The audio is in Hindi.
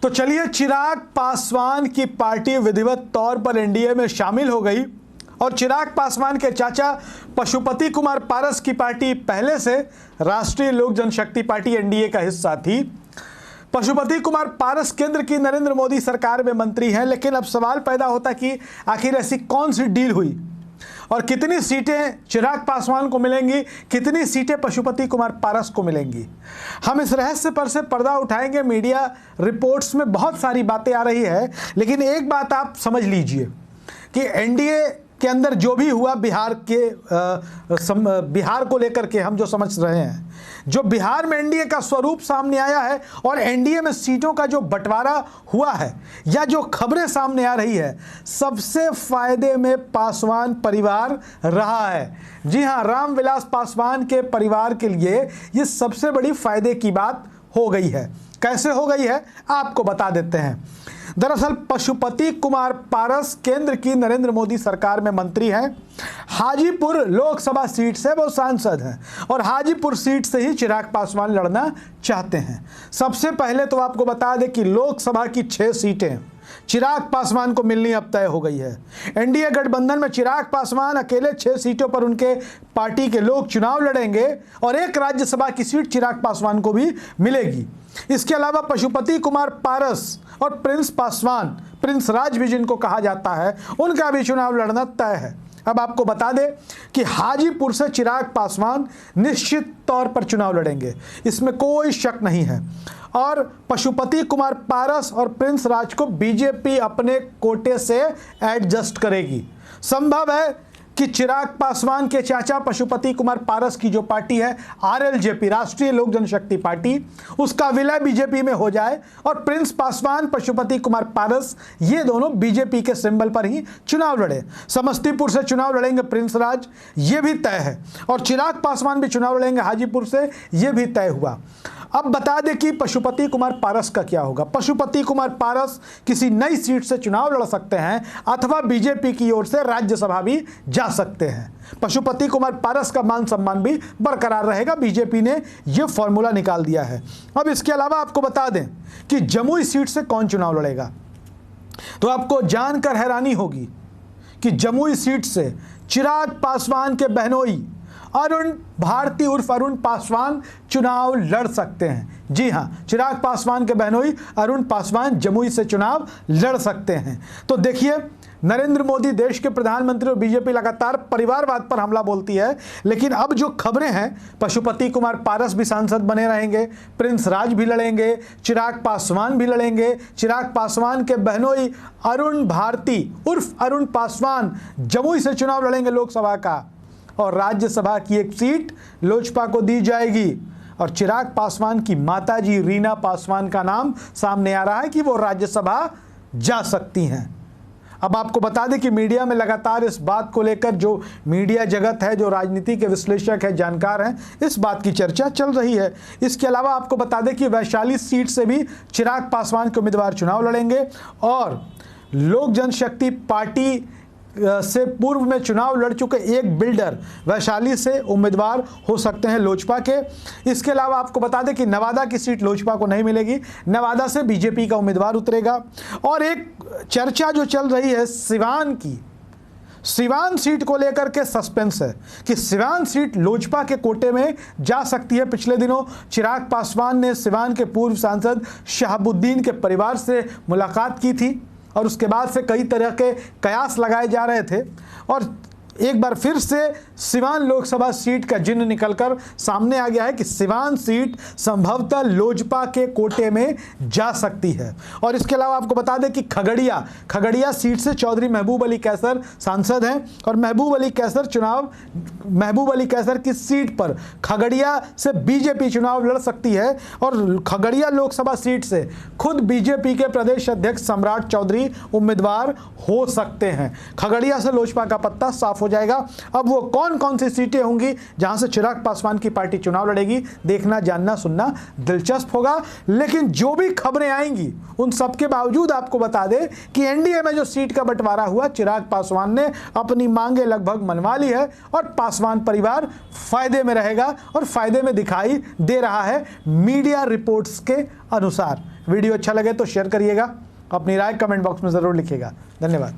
तो चलिए, चिराग पासवान की पार्टी विधिवत तौर पर एनडीए में शामिल हो गई और चिराग पासवान के चाचा पशुपति कुमार पारस की पार्टी पहले से राष्ट्रीय लोक जनशक्ति पार्टी एनडीए का हिस्सा थी। पशुपति कुमार पारस केंद्र की नरेंद्र मोदी सरकार में मंत्री हैं, लेकिन अब सवाल पैदा होता कि आखिर ऐसी कौन सी डील हुई और कितनी सीटें चिराग पासवान को मिलेंगी, कितनी सीटें पशुपति कुमार पारस को मिलेंगी। हम इस रहस्य पर से पर्दा उठाएंगे। मीडिया रिपोर्ट्स में बहुत सारी बातें आ रही है, लेकिन एक बात आप समझ लीजिए कि एनडीए के अंदर जो भी हुआ बिहार को लेकर के हम जो समझ रहे हैं, जो बिहार में एनडीए का स्वरूप सामने आया है और एनडीए में सीटों का जो बंटवारा हुआ है या जो खबरें सामने आ रही है, सबसे फायदे में पासवान परिवार रहा है। जी हां, रामविलास पासवान के परिवार के लिए ये सबसे बड़ी फायदे की बात हो गई है। कैसे हो गई है आपको बता देते हैं। दरअसल पशुपति कुमार पारस केंद्र की नरेंद्र मोदी सरकार में मंत्री हैं। हाजीपुर लोकसभा सीट से वो सांसद हैं और हाजीपुर सीट से ही चिराग पासवान लड़ना चाहते हैं। सबसे पहले तो आपको बता दें कि लोकसभा की 6 सीटें चिराग पासवान को मिलनी अब तय हो गई है। एनडीए गठबंधन में चिराग पासवान अकेले 6 सीटों पर उनके पार्टी के लोग चुनाव लड़ेंगे और एक राज्यसभा की सीट चिराग पासवान को भी मिलेगी। इसके अलावा पशुपति कुमार पारस और प्रिंस पासवान, प्रिंस राज भी जिनको कहा जाता है, उनका भी चुनाव लड़ना तय है। अब आपको बता दें कि हाजीपुर से चिराग पासवान निश्चित तौर पर चुनाव लड़ेंगे, इसमें कोई शक नहीं है। और पशुपति कुमार पारस और प्रिंस राज को बीजेपी अपने कोटे से एडजस्ट करेगी। संभव है कि चिराग पासवान के चाचा पशुपति कुमार पारस की जो पार्टी है आरएलजेपी, राष्ट्रीय लोक जनशक्ति पार्टी, उसका विलय बीजेपी में हो जाए और प्रिंस पासवान, पशुपति कुमार पारस ये दोनों बीजेपी के सिंबल पर ही चुनाव लड़े। समस्तीपुर से चुनाव लड़ेंगे प्रिंस राज, ये भी तय है, और चिराग पासवान भी चुनाव लड़ेंगे हाजीपुर से, ये भी तय हुआ। अब बता दें कि पशुपति कुमार पारस का क्या होगा। पशुपति कुमार पारस किसी नई सीट से चुनाव लड़ सकते हैं अथवा बीजेपी की ओर से राज्यसभा भी जा सकते हैं। पशुपति कुमार पारस का मान सम्मान भी बरकरार रहेगा, बीजेपी ने यह फॉर्मूला निकाल दिया है। अब इसके अलावा आपको बता दें कि जमुई सीट से कौन चुनाव लड़ेगा, तो आपको जानकर हैरानी होगी कि जमुई सीट से चिराग पासवान के बहनोई अरुण भारती उर्फ अरुण पासवान चुनाव लड़ सकते हैं। जी हां, चिराग पासवान के बहनोई अरुण पासवान जमुई से चुनाव लड़ सकते हैं। तो देखिए, नरेंद्र मोदी देश के प्रधानमंत्री और बीजेपी लगातार परिवारवाद पर हमला बोलती है, लेकिन अब जो खबरें हैं, पशुपति कुमार पारस भी सांसद बने रहेंगे, प्रिंस राज भी लड़ेंगे, चिराग पासवान भी लड़ेंगे। चिराग पासवान के बहनोई अरुण भारती उर्फ अरुण पासवान जमुई से चुनाव लड़ेंगे लोकसभा का, और राज्यसभा की एक सीट लोजपा को दी जाएगी। और चिराग पासवान की माताजी रीना पासवान का नाम सामने आ रहा है कि वो राज्यसभा जा सकती हैं। अब आपको बता दें कि मीडिया में लगातार इस बात को लेकर, जो मीडिया जगत है, जो राजनीति के विश्लेषक है, जानकार हैं, इस बात की चर्चा चल रही है। इसके अलावा आपको बता दें कि वैशाली सीट से भी चिराग पासवान के उम्मीदवार चुनाव लड़ेंगे और लोक जनशक्ति पार्टी से पूर्व में चुनाव लड़ चुके एक बिल्डर वैशाली से उम्मीदवार हो सकते हैं लोजपा के। इसके अलावा आपको बता दें कि नवादा की सीट लोजपा को नहीं मिलेगी, नवादा से बीजेपी का उम्मीदवार उतरेगा। और एक चर्चा जो चल रही है सिवान की, सिवान सीट को लेकर के सस्पेंस है कि सिवान सीट लोजपा के कोटे में जा सकती है। पिछले दिनों चिराग पासवान ने सिवान के पूर्व सांसद शहाबुद्दीन के परिवार से मुलाकात की थी और उसके बाद से कई तरह के कयास लगाए जा रहे थे और एक बार फिर से सिवान लोकसभा सीट का जिन्न निकलकर सामने आ गया है कि सिवान सीट संभवतः लोजपा के कोटे में जा सकती है। और इसके अलावा आपको बता दें कि खगड़िया सीट से चौधरी महबूब अली कैसर सांसद हैं और महबूब अली कैसर की सीट पर खगड़िया से बीजेपी चुनाव लड़ सकती है और खगड़िया लोकसभा सीट से खुद बीजेपी के प्रदेश अध्यक्ष सम्राट चौधरी उम्मीदवार हो सकते हैं। खगड़िया से लोजपा का पत्ता साफ हो हो जाएगा। अब वो कौन कौन सी सीटें होंगी जहां से चिराग पासवान की पार्टी चुनाव लड़ेगी, देखना, जानना, सुनना दिलचस्प होगा। लेकिन जो भी खबरें आएंगी उन सबके बावजूद आपको बता दें कि एनडीए में जो सीट का बंटवारा हुआ, चिराग पासवान ने अपनी मांगे लगभग मनवा ली है और पासवान परिवार फायदे में रहेगा और फायदे में दिखाई दे रहा है मीडिया रिपोर्ट्स के अनुसार। वीडियो अच्छा लगे तो शेयर करिएगा, अपनी राय कमेंट बॉक्स में जरूर लिखिएगा। धन्यवाद।